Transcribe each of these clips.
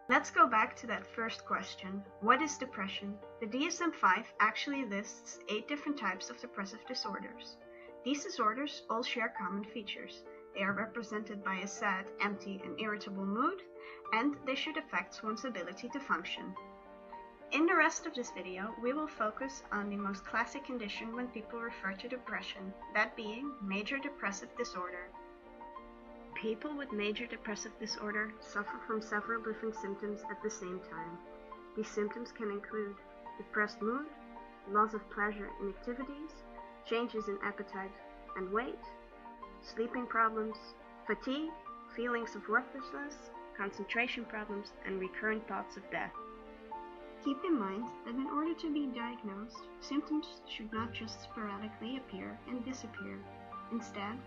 Let's go back to that first question. What is depression? The DSM-5 actually lists 8 different types of depressive disorders. These disorders all share common features. They are represented by a sad, empty, and irritable mood, and they should affect one's ability to function. In the rest of this video, we will focus on the most classic condition when people refer to depression, that being major depressive disorder. People with major depressive disorder suffer from several different symptoms at the same time. These symptoms can include depressed mood, loss of pleasure in activities, changes in appetite and weight, sleeping problems, fatigue, feelings of worthlessness, concentration problems, and recurrent thoughts of death. Keep in mind that in order to be diagnosed, symptoms should not just sporadically appear and disappear. Instead,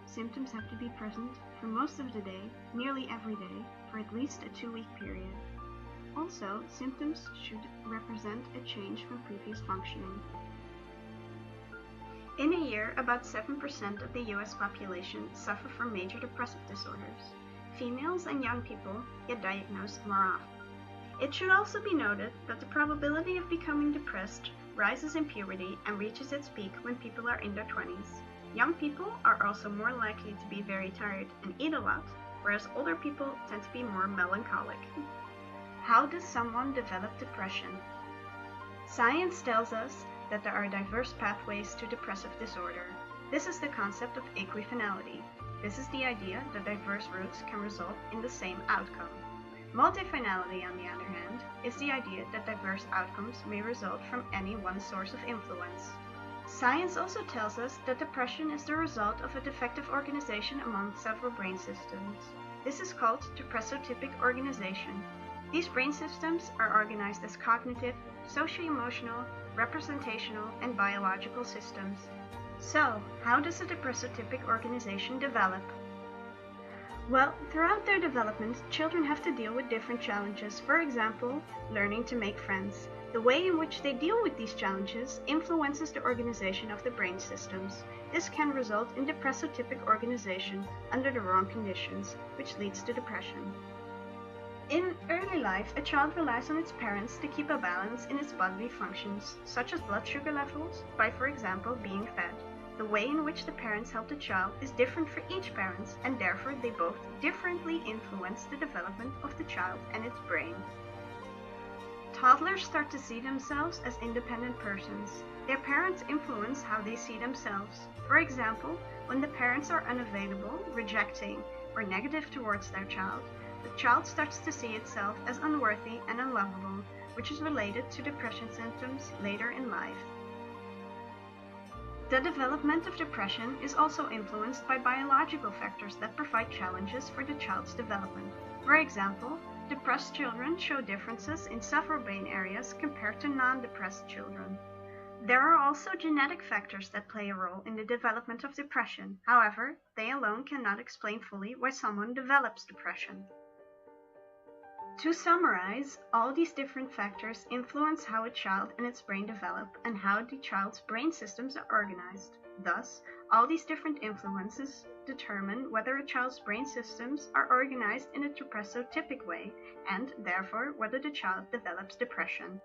symptoms have to be present for most of the day, nearly every day, for at least a 2-week period. Also, symptoms should represent a change from previous functioning. In a year, about 7% of the US population suffer from major depressive disorders. Females and young people get diagnosed more often. It should also be noted that the probability of becoming depressed rises in puberty and reaches its peak when people are in their 20s. Young people are also more likely to be very tired and eat a lot, whereas older people tend to be more melancholic. How does someone develop depression? Science tells us that there are diverse pathways to depressive disorder. This is the concept of equifinality. This is the idea that diverse routes can result in the same outcome. Multifinality, on the other hand, is the idea that diverse outcomes may result from any one source of influence. Science also tells us that depression is the result of a defective organization among several brain systems. This is called depressotypic organization. These brain systems are organized as cognitive, socio-emotional, representational, and biological systems. So, how does a depressotypic organization develop? Well, throughout their development, children have to deal with different challenges. For example, learning to make friends. The way in which they deal with these challenges influences the organization of the brain systems. This can result in depressotypic organization under the wrong conditions, which leads to depression. In early life, a child relies on its parents to keep a balance in its bodily functions, such as blood sugar levels, by, for example, being fed. The way in which the parents help the child is different for each parent, and therefore they both differently influence the development of the child and its brain. Toddlers start to see themselves as independent persons. Their parents influence how they see themselves. For example, when the parents are unavailable, rejecting, or negative towards their child, the child starts to see itself as unworthy and unlovable, which is related to depression symptoms later in life. The development of depression is also influenced by biological factors that provide challenges for the child's development. For example, depressed children show differences in several brain areas compared to non-depressed children. There are also genetic factors that play a role in the development of depression. However, they alone cannot explain fully why someone develops depression. To summarize, all these different factors influence how a child and its brain develop and how the child's brain systems are organized. Thus, all these different influences determine whether a child's brain systems are organized in a depressotypic way and, therefore, whether the child develops depression.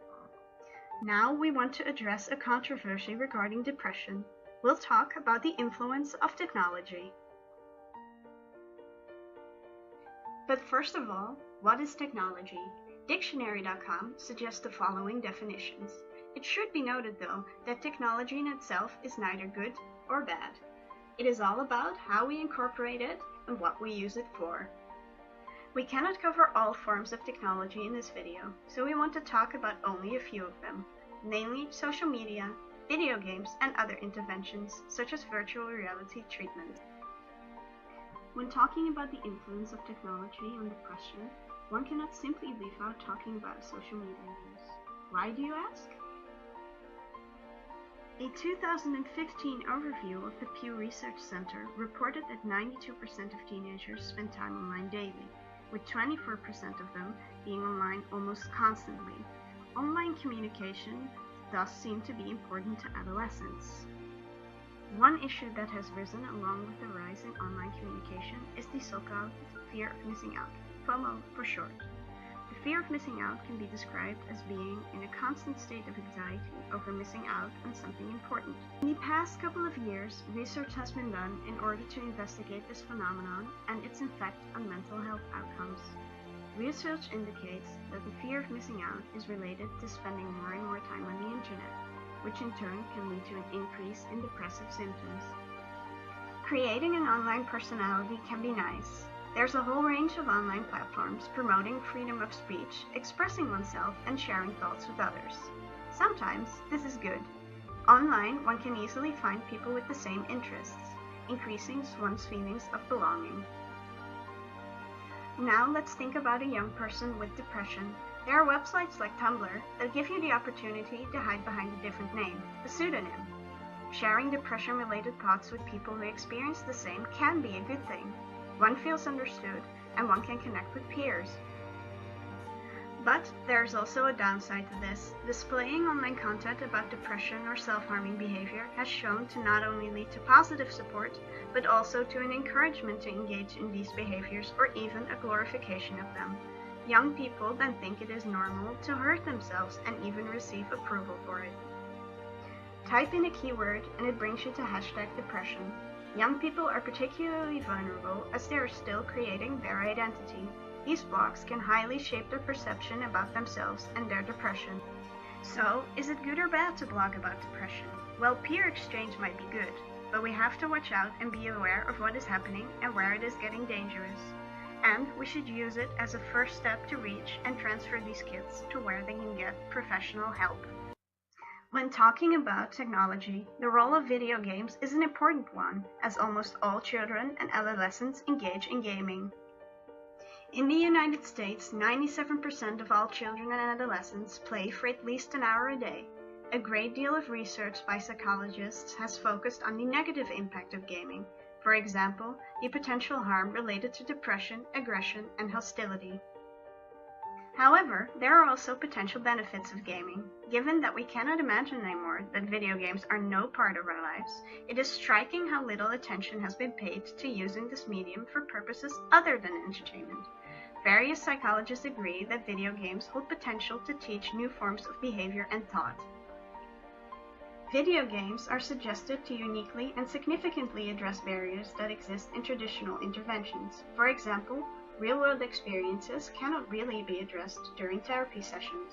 Now we want to address a controversy regarding depression. We'll talk about the influence of technology. But first of all, what is technology? Dictionary.com suggests the following definitions. It should be noted, though, that technology in itself is neither good or bad. It is all about how we incorporate it and what we use it for. We cannot cover all forms of technology in this video, so we want to talk about only a few of them, namely social media, video games, and other interventions, such as virtual reality treatment. When talking about the influence of technology on depression, one cannot simply leave out talking about social media use. Why, do you ask? A 2015 overview of the Pew Research Center reported that 92% of teenagers spend time online daily, with 24% of them being online almost constantly. Online communication thus seemed to be important to adolescents. One issue that has risen along with the rise in online communication is the so-called fear of missing out, FOMO for short. The fear of missing out can be described as being in a constant state of anxiety over missing out on something important. In the past couple of years, research has been done in order to investigate this phenomenon and its effect on mental health outcomes. Research indicates that the fear of missing out is related to spending more and more time on the internet, which in turn can lead to an increase in depressive symptoms. Creating an online personality can be nice. There's a whole range of online platforms promoting freedom of speech, expressing oneself, and sharing thoughts with others. Sometimes this is good. Online, one can easily find people with the same interests, increasing one's feelings of belonging. Now let's think about a young person with depression. There are websites like Tumblr that give you the opportunity to hide behind a different name, a pseudonym. Sharing depression-related thoughts with people who experience the same can be a good thing. One feels understood, and one can connect with peers. But there's also a downside to this. Displaying online content about depression or self-harming behavior has shown to not only lead to positive support, but also to an encouragement to engage in these behaviors or even a glorification of them. Young people then think it is normal to hurt themselves and even receive approval for it. Type in a keyword and it brings you to #depression. Young people are particularly vulnerable as they are still creating their identity. These blogs can highly shape their perception about themselves and their depression. So, is it good or bad to blog about depression? Well, peer exchange might be good, but we have to watch out and be aware of what is happening and where it is getting dangerous. And we should use it as a first step to reach and transfer these kids to where they can get professional help. When talking about technology, the role of video games is an important one, as almost all children and adolescents engage in gaming. In the United States, 97% of all children and adolescents play for at least an hour a day. A great deal of research by psychologists has focused on the negative impact of gaming, for example, the potential harm related to depression, aggression, and hostility. However, there are also potential benefits of gaming. Given that we cannot imagine anymore that video games are no part of our lives, it is striking how little attention has been paid to using this medium for purposes other than entertainment. Various psychologists agree that video games hold potential to teach new forms of behavior and thought. Video games are suggested to uniquely and significantly address barriers that exist in traditional interventions. For example, real-world experiences cannot really be addressed during therapy sessions.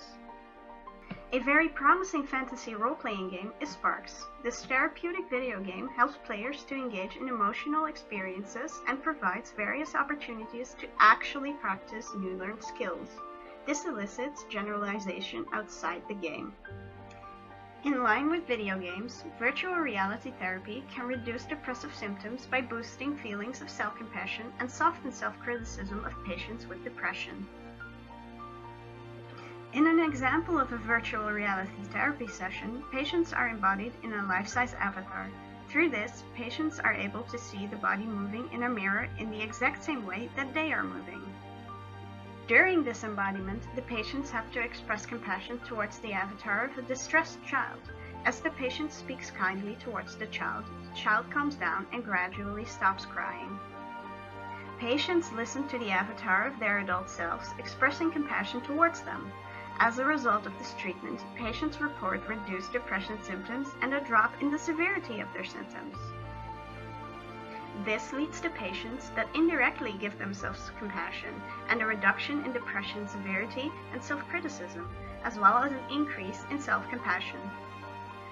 A very promising fantasy role-playing game is Sparks. This therapeutic video game helps players to engage in emotional experiences and provides various opportunities to actually practice new learned skills. This elicits generalization outside the game. In line with video games, virtual reality therapy can reduce depressive symptoms by boosting feelings of self-compassion and soften self-criticism of patients with depression. In an example of a virtual reality therapy session, patients are embodied in a life-size avatar. Through this, patients are able to see the body moving in a mirror in the exact same way that they are moving. During this embodiment, the patients have to express compassion towards the avatar of a distressed child. As the patient speaks kindly towards the child calms down and gradually stops crying. Patients listen to the avatar of their adult selves, expressing compassion towards them. As a result of this treatment, patients report reduced depression symptoms and a drop in the severity of their symptoms. This leads to patients that indirectly give themselves compassion and a reduction in depression severity and self-criticism, as well as an increase in self-compassion.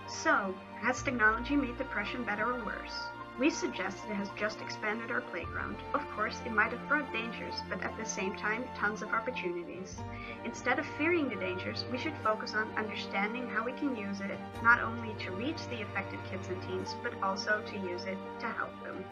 So, has technology made depression better or worse? We suggest it has just expanded our playground. Of course, it might have brought dangers, but at the same time, tons of opportunities. Instead of fearing the dangers, we should focus on understanding how we can use it, not only to reach the affected kids and teens, but also to use it to help them.